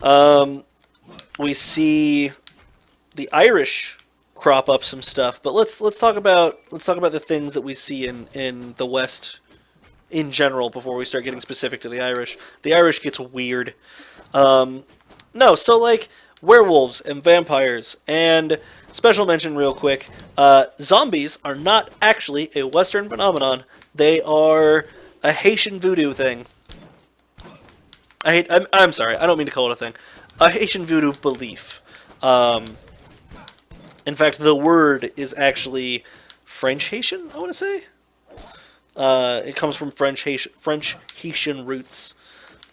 We see the Irish crop up some stuff, but let's talk about the things that we see in the West in general before we start getting specific to the Irish. The Irish gets weird. No, so like werewolves and vampires and special mention real quick. Zombies are not actually a Western phenomenon. They are a Haitian voodoo thing. I'm sorry. I don't mean to call it a thing. A Haitian voodoo belief. In fact, the word is actually French Haitian. I want to say. It comes from French Haitian roots,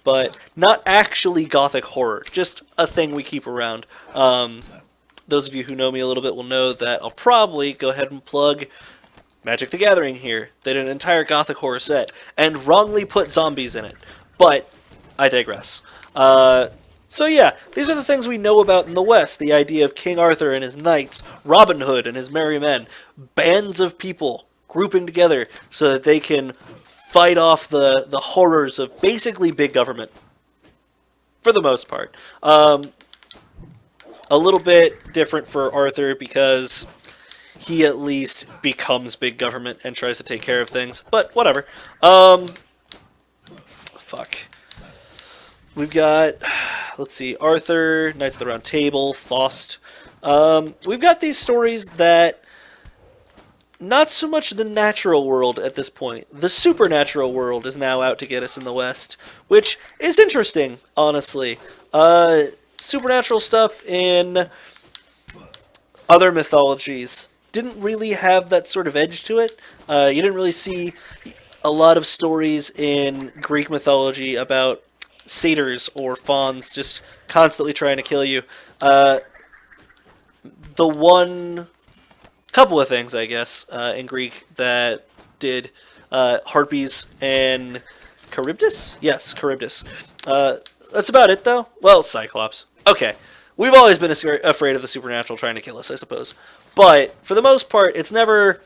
but not actually Gothic horror. Just a thing we keep around. Those of you who know me a little bit will know that I'll probably go ahead and plug Magic the Gathering here. They did an entire Gothic horror set and wrongly put zombies in it. But I digress. So yeah, these are the things we know about in the West. The idea of King Arthur and his knights, Robin Hood and his merry men, bands of people grouping together so that they can fight off the horrors of basically big government. For the most part. A little bit different for Arthur because he at least becomes big government and tries to take care of things. But whatever. Fuck. We've got, let's see, Arthur, Knights of the Round Table, Faust. We've got these stories that, not so much the natural world at this point. The supernatural world is now out to get us in the West, which is interesting, honestly. Supernatural stuff in other mythologies didn't really have that sort of edge to it. You didn't really see a lot of stories in Greek mythology about satyrs or fauns just constantly trying to kill you. The one couple of things, I guess, in Greek that did harpies and Charybdis? Yes, Charybdis. That's about it, though. Well, Cyclops. Okay. We've always been afraid of the supernatural trying to kill us, I suppose. But, for the most part, it's never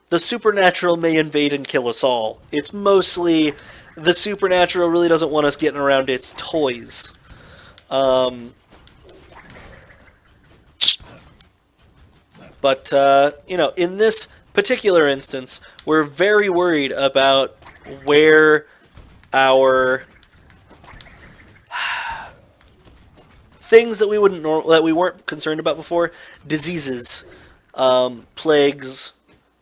the supernatural may invade and kill us all. It's mostly the supernatural really doesn't want us getting around its toys. But, in this particular instance, we're very worried about where our things that we weren't concerned about before, diseases, plagues,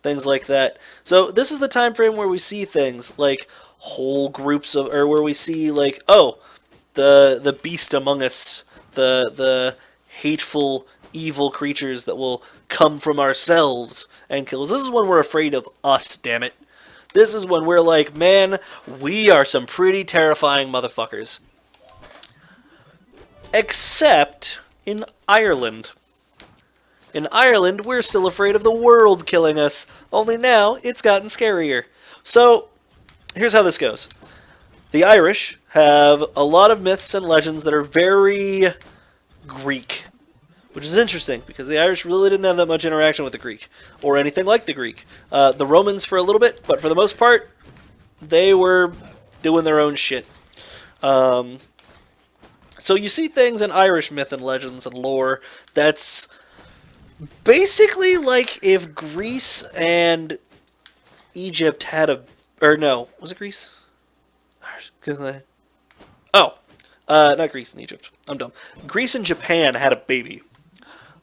things like that. So this is the time frame where we see things like whole groups of, or where we see like, oh, the beast among us, the hateful, evil creatures that will come from ourselves and kill us. This is when we're afraid of us, damn it. This is when we're like, man, we are some pretty terrifying motherfuckers. Except in Ireland. In Ireland, we're still afraid of the world killing us, only now it's gotten scarier. So, here's how this goes. The Irish have a lot of myths and legends that are very Greek. Which is interesting, because the Irish really didn't have that much interaction with the Greek, or anything like the Greek. The Romans for a little bit, but for the most part, they were doing their own shit. So you see things in Irish myth and legends and lore that's basically like if Greece and Egypt had a... Or no, was it Greece? Oh, not Greece and Egypt. I'm dumb. Greece and Japan had a baby.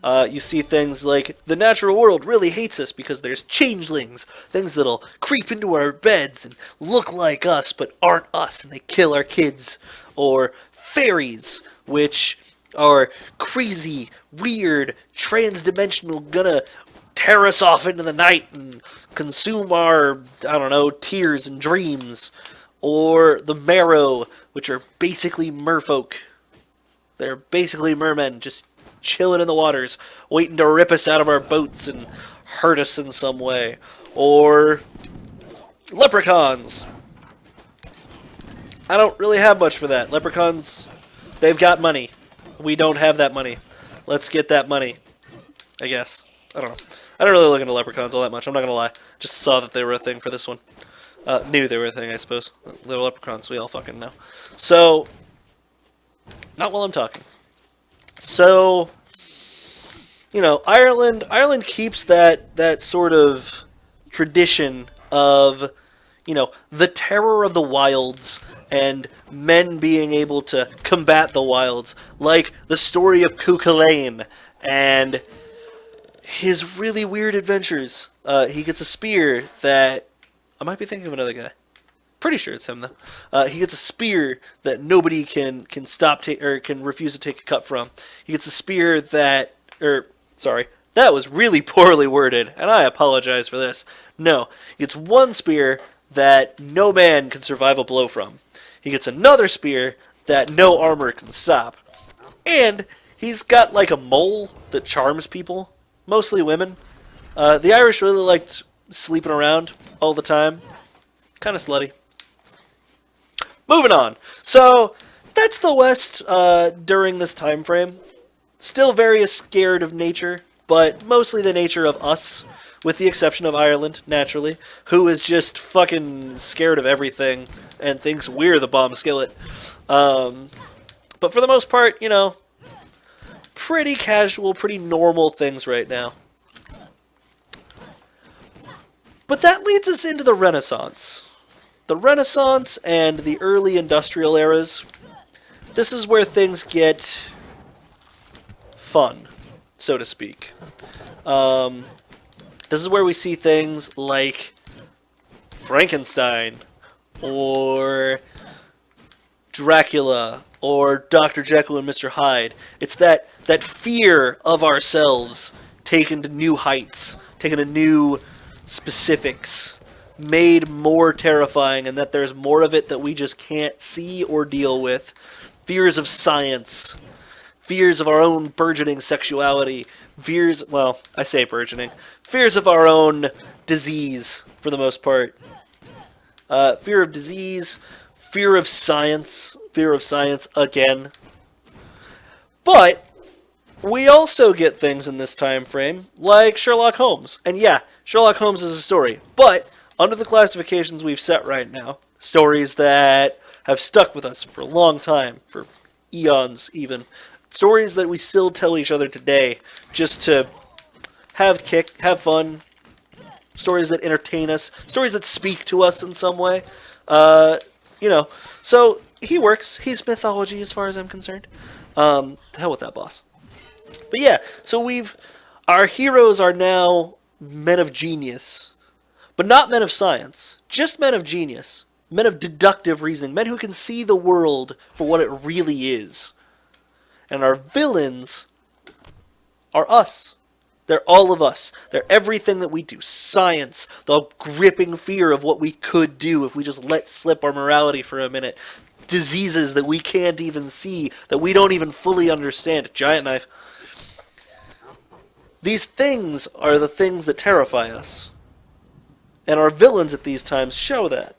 You see things like the natural world really hates us because there's changelings, things that'll creep into our beds and look like us but aren't us, and they kill our kids. Or fairies, which are crazy, weird, trans-dimensional, gonna tear us off into the night and consume our, I don't know, tears and dreams. Or the Marrow, which are basically merfolk. They're basically mermen, just chilling in the waters, waiting to rip us out of our boats and hurt us in some way. Or leprechauns. I don't really have much for that. Leprechauns, they've got money. We don't have that money. Let's get that money, I guess. I don't know. I don't really look into leprechauns all that much, I'm not going to lie. Just saw that they were a thing for this one. Knew they were a thing, I suppose. They were leprechauns, we all fucking know. So, Not while I'm talking. So, Ireland keeps that sort of tradition of, the terror of the wilds and men being able to combat the wilds, like the story of Cuchulainn and his really weird adventures. He gets a spear that I might be thinking of another guy. Pretty sure it's him though. He gets a spear that nobody can stop or can refuse to take a cut from. He gets a spear that was really poorly worded, and I apologize for this. No, he gets one spear that no man can survive a blow from. He gets another spear that no armor can stop, and he's got like a mole that charms people, mostly women. The Irish really liked sleeping around all the time. Kind of slutty. Moving on. So, that's the West during this time frame. Still very scared of nature, but mostly the nature of us, with the exception of Ireland, naturally, who is just fucking scared of everything and thinks we're the bomb skillet. But for the most part, pretty casual, pretty normal things right now. But that leads us into the Renaissance. The Renaissance and the early industrial eras. This is where things get fun, so to speak. This is where we see things like Frankenstein, or Dracula, or Dr. Jekyll and Mr. Hyde. It's that fear of ourselves taken to new heights, taken to new specifics, made more terrifying, and that there's more of it that we just can't see or deal with. Fears of science, fears of our own burgeoning sexuality, fears of our own disease, for the most part. Fear of disease, fear of science again. But we also get things in this time frame, like Sherlock Holmes. And yeah, Sherlock Holmes is a story, but under the classifications we've set right now, stories that have stuck with us for a long time, for eons even, stories that we still tell each other today just to have fun, stories that entertain us, stories that speak to us in some way. So he works. He's mythology as far as I'm concerned. To hell with that boss. But yeah, so our heroes are now men of genius, but not men of science, just men of genius, men of deductive reasoning, men who can see the world for what it really is. And our villains are us. They're all of us. They're everything that we do. Science, the gripping fear of what we could do if we just let slip our morality for a minute. Diseases that we can't even see, that we don't even fully understand. Giant knife. These things are the things that terrify us. And our villains at these times show that.